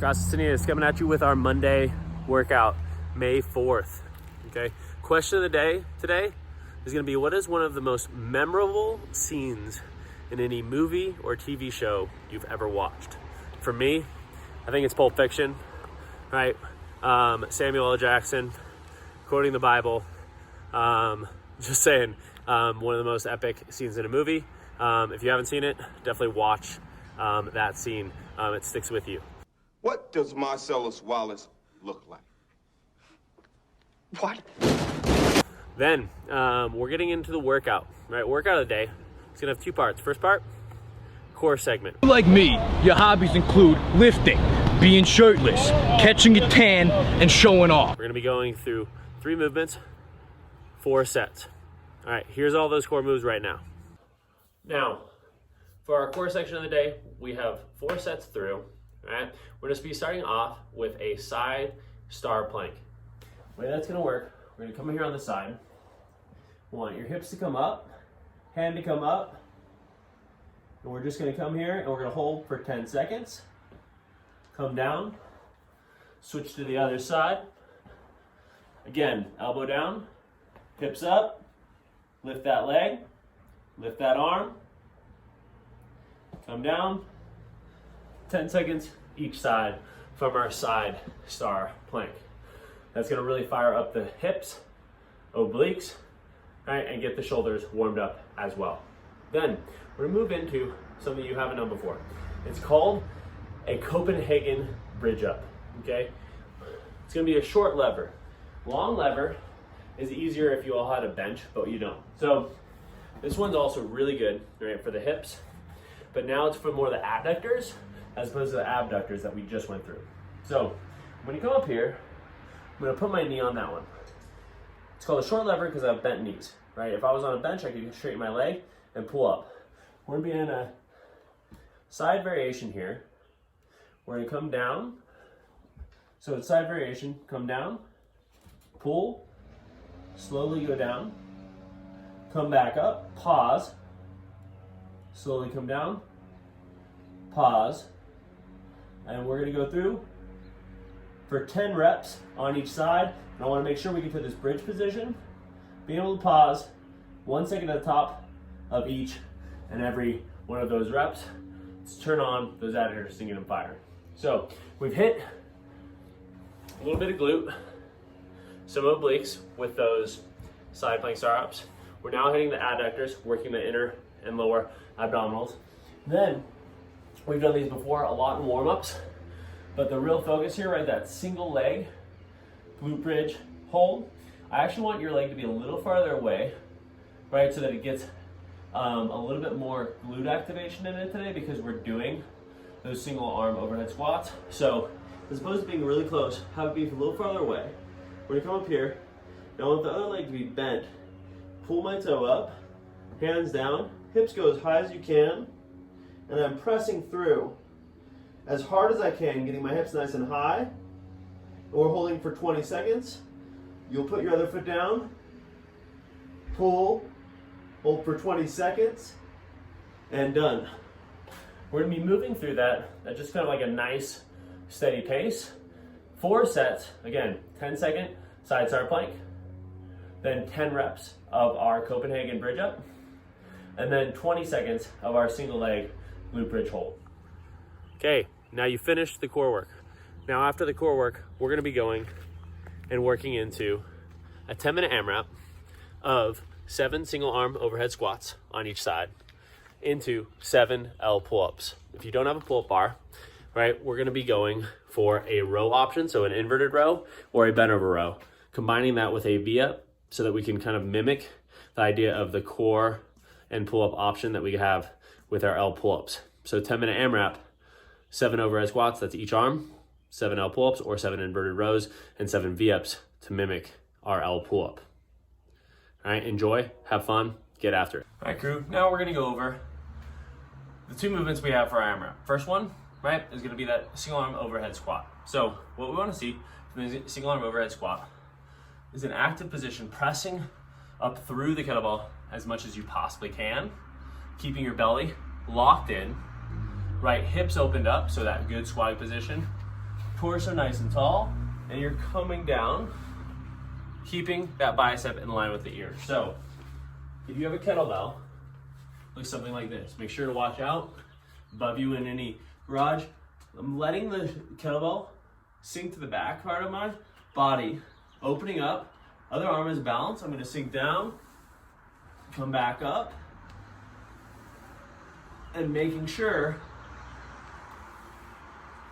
Costantini is coming at you with our Monday workout, May 4th. Okay. Question of the day today is going to be, what is one of the most memorable scenes in any movie or TV show you've ever watched? For me, I think it's Pulp Fiction, right? Samuel L. Jackson quoting the Bible. Just saying, one of the most epic scenes in a movie. If you haven't seen it, definitely watch that scene. It sticks with you. What does Marcellus Wallace look like? What? Then we're getting into the workout, right? Workout of the day. It's gonna have two parts. First part, core segment. Like me, your hobbies include lifting, being shirtless, catching a tan, and showing off. We're gonna be going through 3 movements, 4 sets. All right, here's all those core moves right now. Now, for our core section of the day, we have 4 sets through. All right, we're gonna be starting off with a side star plank. The way that's gonna work, we're gonna come here on the side. We want your hips to come up, hand to come up, and we're just gonna come here and we're gonna hold for 10 seconds. Come down, switch to the other side. Again, elbow down, hips up, lift that leg, lift that arm, come down. 10 seconds each side from our side star plank. That's gonna really fire up the hips, obliques, right, and get the shoulders warmed up as well. Then we're gonna move into something you haven't done before. It's called a Copenhagen bridge up, okay? It's gonna be a short lever. Long lever is easier if you all had a bench, but you don't. So this one's also really good, right, for the hips, but now it's for more of the adductors as opposed to the abductors that we just went through. So when you come up here, I'm gonna put my knee on that one. It's called a short lever because I have bent knees, right? If I was on a bench, I could straighten my leg and pull up. We're gonna be in a side variation here. We're gonna come down. So it's side variation, come down, pull, slowly go down, come back up, pause, slowly come down, pause, and we're gonna go through for 10 reps on each side. And I wanna make sure we get to this bridge position, being able to pause 1 second at the top of each and every one of those reps to turn on those adductors to get them firing. So we've hit a little bit of glute, some obliques with those side plank star ups. We're now hitting the adductors, working the inner and lower abdominals. Then, we've done these before a lot in warm-ups, but the real focus here, right, that single leg, glute bridge hold. I actually want your leg to be a little farther away, right, so that it gets a little bit more glute activation in it today because we're doing those single arm overhead squats. So, as opposed to being really close, have it be a little farther away. We're gonna come up here. Now I want the other leg to be bent. Pull my toe up, hands down, hips go as high as you can, and I'm pressing through as hard as I can, getting my hips nice and high. And we're holding for 20 seconds. You'll put your other foot down, pull, hold for 20 seconds, and done. We're gonna be moving through that at just kind of like a nice, steady pace. 4 sets, again, 10-second side star plank, then 10 reps of our Copenhagen bridge up, and then 20 seconds of our single leg glute bridge hold. Okay, now you finished the core work. Now after the core work, we're gonna be going and working into a 10-minute AMRAP of 7 single arm overhead squats on each side into 7 L pull-ups. If you don't have a pull-up bar, right, we're gonna be going for a row option, so an inverted row or a bent over row, combining that with a V-up so that we can kind of mimic the idea of the core and pull-up option that we have with our L pull-ups. So 10-minute AMRAP, 7 overhead squats, that's each arm, 7 L pull-ups or 7 inverted rows, and 7 V-ups to mimic our L pull-up. All right, enjoy, have fun, get after it. All right, crew, now we're gonna go over the 2 movements we have for our AMRAP. First one, right, is gonna be that single arm overhead squat. So what we wanna see from the single arm overhead squat is an active position, pressing up through the kettlebell as much as you possibly can, keeping your belly locked in, right, hips opened up, so that good squatting position, torso nice and tall, and you're coming down, keeping that bicep in line with the ear. So if you have a kettlebell, looks something like this. Make sure to watch out above you in any garage. I'm letting the kettlebell sink to the back part of my body, opening up. Other arm is balanced. I'm going to sink down, come back up, and making sure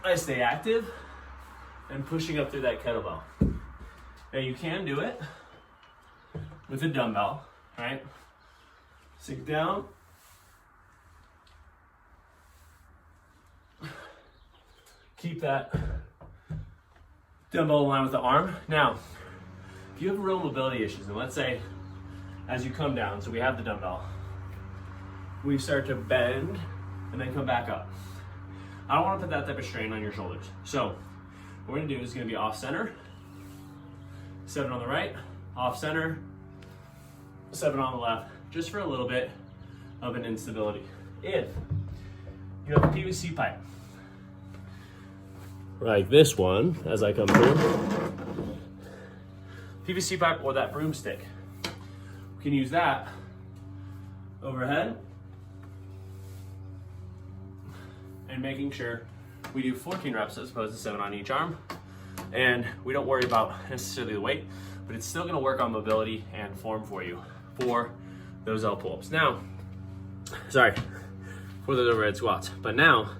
I stay active and pushing up through that kettlebell. Now you can do it with a dumbbell, right? Sink down. Keep that dumbbell aligned with the arm. Now, if you have real mobility issues, and let's say as you come down, so we have the dumbbell, we start to bend and then come back up. I don't want to put that type of strain on your shoulders. So what we're going to do is going to be off center, 7 on the right, off center, 7 on the left, just for a little bit of an instability. If you have a PVC pipe, like this one, as I come through, PVC pipe or that broomstick, we can use that overhead and making sure we do 14 reps as opposed to 7 on each arm. And we don't worry about necessarily the weight, but it's still gonna work on mobility and form for you for those L pull-ups. Now, sorry, for those overhead squats. But now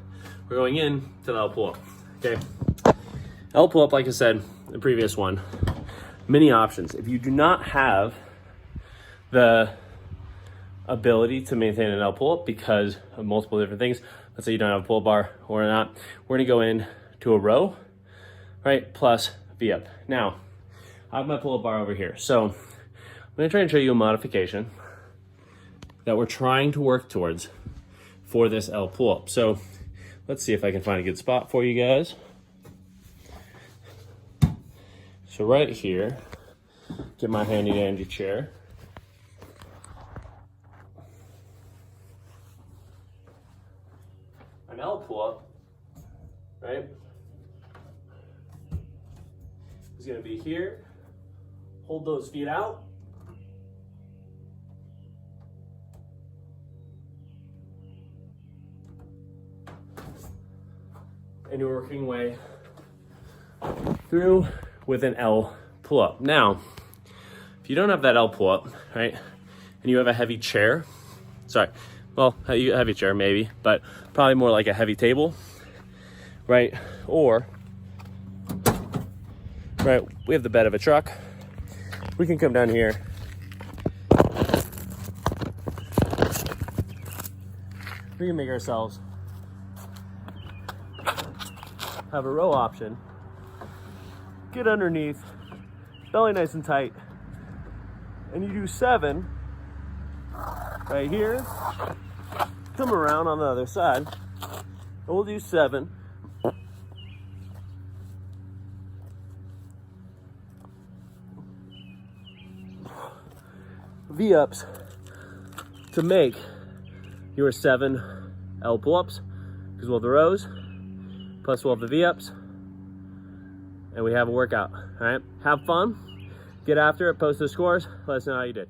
we're going in to the L pull-up, okay? L pull-up, like I said, the previous one, many options. If you do not have the ability to maintain an L pull-up because of multiple different things, let's say you don't have a pull bar or not, we're gonna go in to a row, right, plus V-up. Now, I have my pull-up bar over here. So I'm gonna try and show you a modification that we're trying to work towards for this L pull-up. So let's see if I can find a good spot for you guys. So right here, get my handy dandy chair. An L pull-up, right, is gonna be here. Hold those feet out. And you're working way through with an L pull-up. Now, if you don't have that L pull-up, right, and you have a heavy chair, sorry, well, a heavy chair maybe, but probably more like a heavy table, right? Or, right, we have the bed of a truck. We can come down here. We can make ourselves have a row option. Get underneath, belly nice and tight, and you do 7 right here. Come around on the other side, and we'll do 7. V-ups to make your 7 L pull-ups, because we'll have the rows, plus we'll have the V-ups, and we have a workout. All right, have fun, get after it, post the scores, let us know how you did.